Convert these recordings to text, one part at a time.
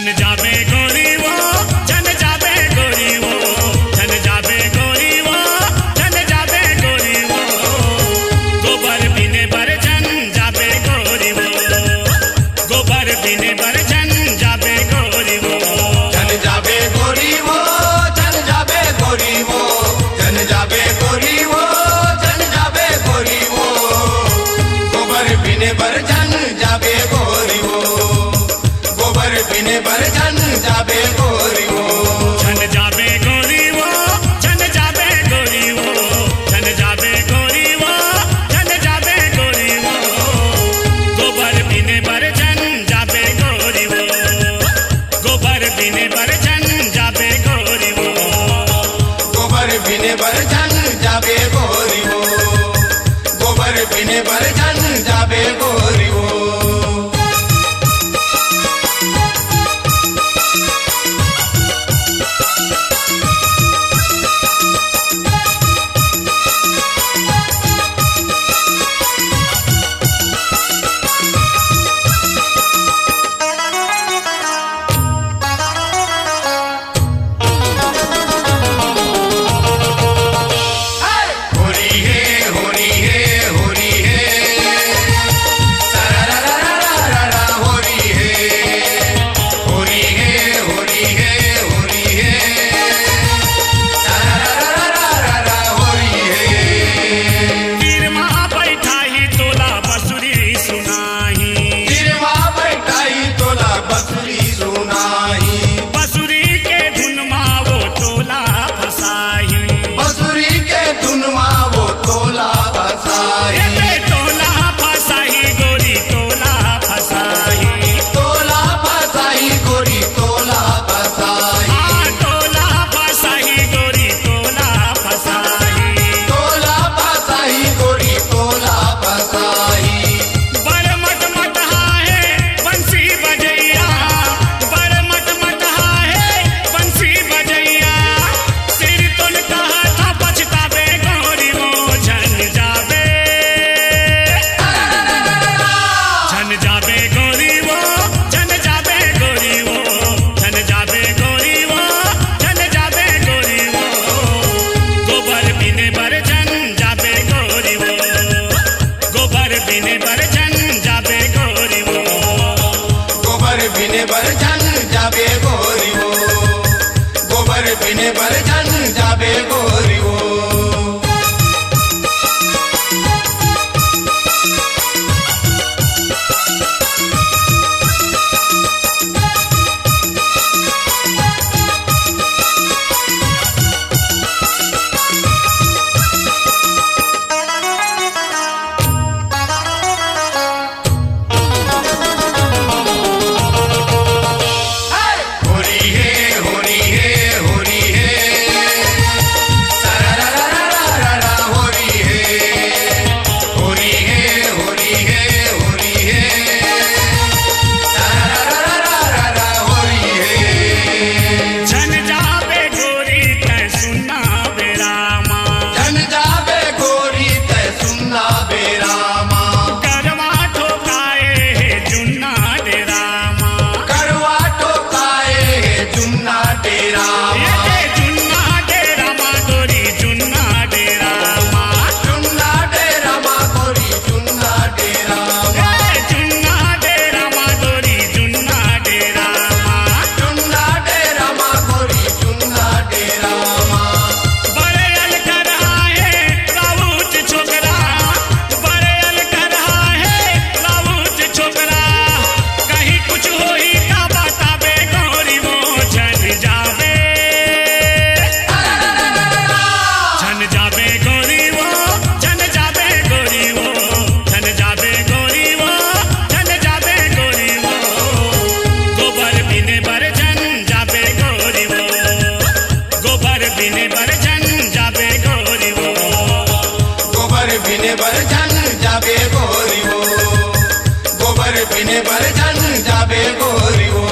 छन जाबे गोरी वो छन जाबे गोरी वो छन जाबे गोरी वो छन जाबे गोरी वो गोबर बिने बर छन जाबे गोरी वो गोबर बिने बर छन जाबे गोरी वो छन जाबे गोरी वो छन जाबे गोरी वो छन जाबे गोरी वो छन जाबे गोरी वो गोबर बिने बर छन जाबे गोरी वो गोबर बिने बर छन जाबे गोरी वो छन जाबे गोरी वो छन जाबे गोरी वो छन जाबे गोरी वो छन जाबे गोरी वो गोबर बिने बर छन जाबे गोरी वो गोबर बिने बर छन जाबे गोरी वो गोबर बिने बर छन जाबे गोरी वो गोबर बिने बर छन जाबे गोरी वो बिने बर छन जाबे गोरी वो बिने बर छन जाबे गोरी वो गोबर बिने बर छन जाबे गोरी वो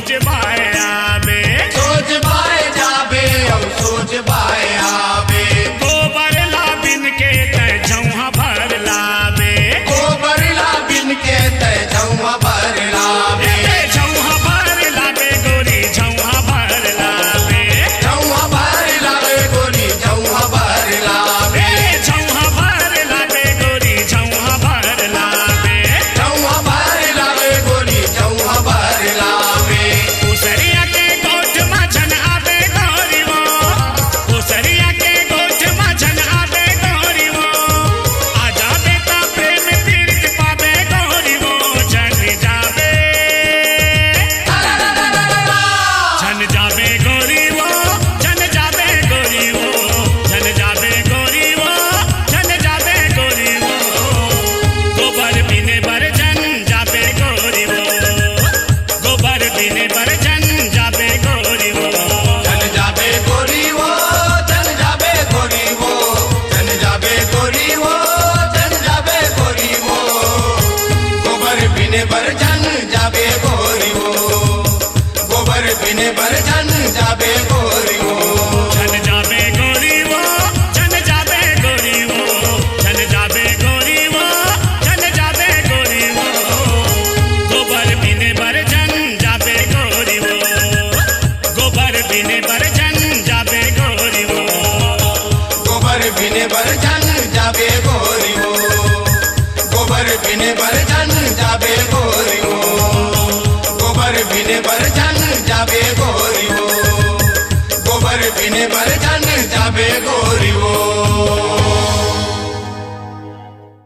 सोच बाय आवे सोच बाय जाबे और सोच बाय आवे गोबर ला बिन के तय झौहा भर लावे गोबर ला बिन के तय झौआ भर लावे झौहा भर लावे गोरी झौहा भर लावे झौआ भर लावे गोरी झौआ भर लावे झौहा भर लावे गोरी झौहा भर लावे झौआ भर लावे गोरी झौआ भर लावे उसरिया के गोठ मछन आवे गोरी वो उसरिया के गोठ मछन आवे गोरी वो आ जावे ता प्रेम तीर्थ पावे गोरी वो जन जावे जन जावे गोरी वो जन जावे गोरी वो जन जावे गोरी वो जन जावे गोरी वो गोबर बिने बर जन जावे गोरी वो गोबर बिने बर जन जावे गोरी वो जन जाबे गोरी वो जन जाबे गोरी वो जन जाबे गोरी वो जन जाबे गोरी वो गोबर बिने बर जन जाबे गोरी वो गोबर बिने बर जन जाबे गोरी वो जन जावे गोरी वो जन जावे गोरी वो जन जावे गोरी वो जन जावे गोरी वो गोबर बिने बर जन जावे गोरी वो गोबर बिने बर जन जावे गोरी वो गोबर बिने बर जन जाबे गोरी वो गोबर बिने बर जन जाबे गोरी वो गोबर बिने बर जन जाबे गोरी वो गोबर बिने बर जन जाबे गोरी वो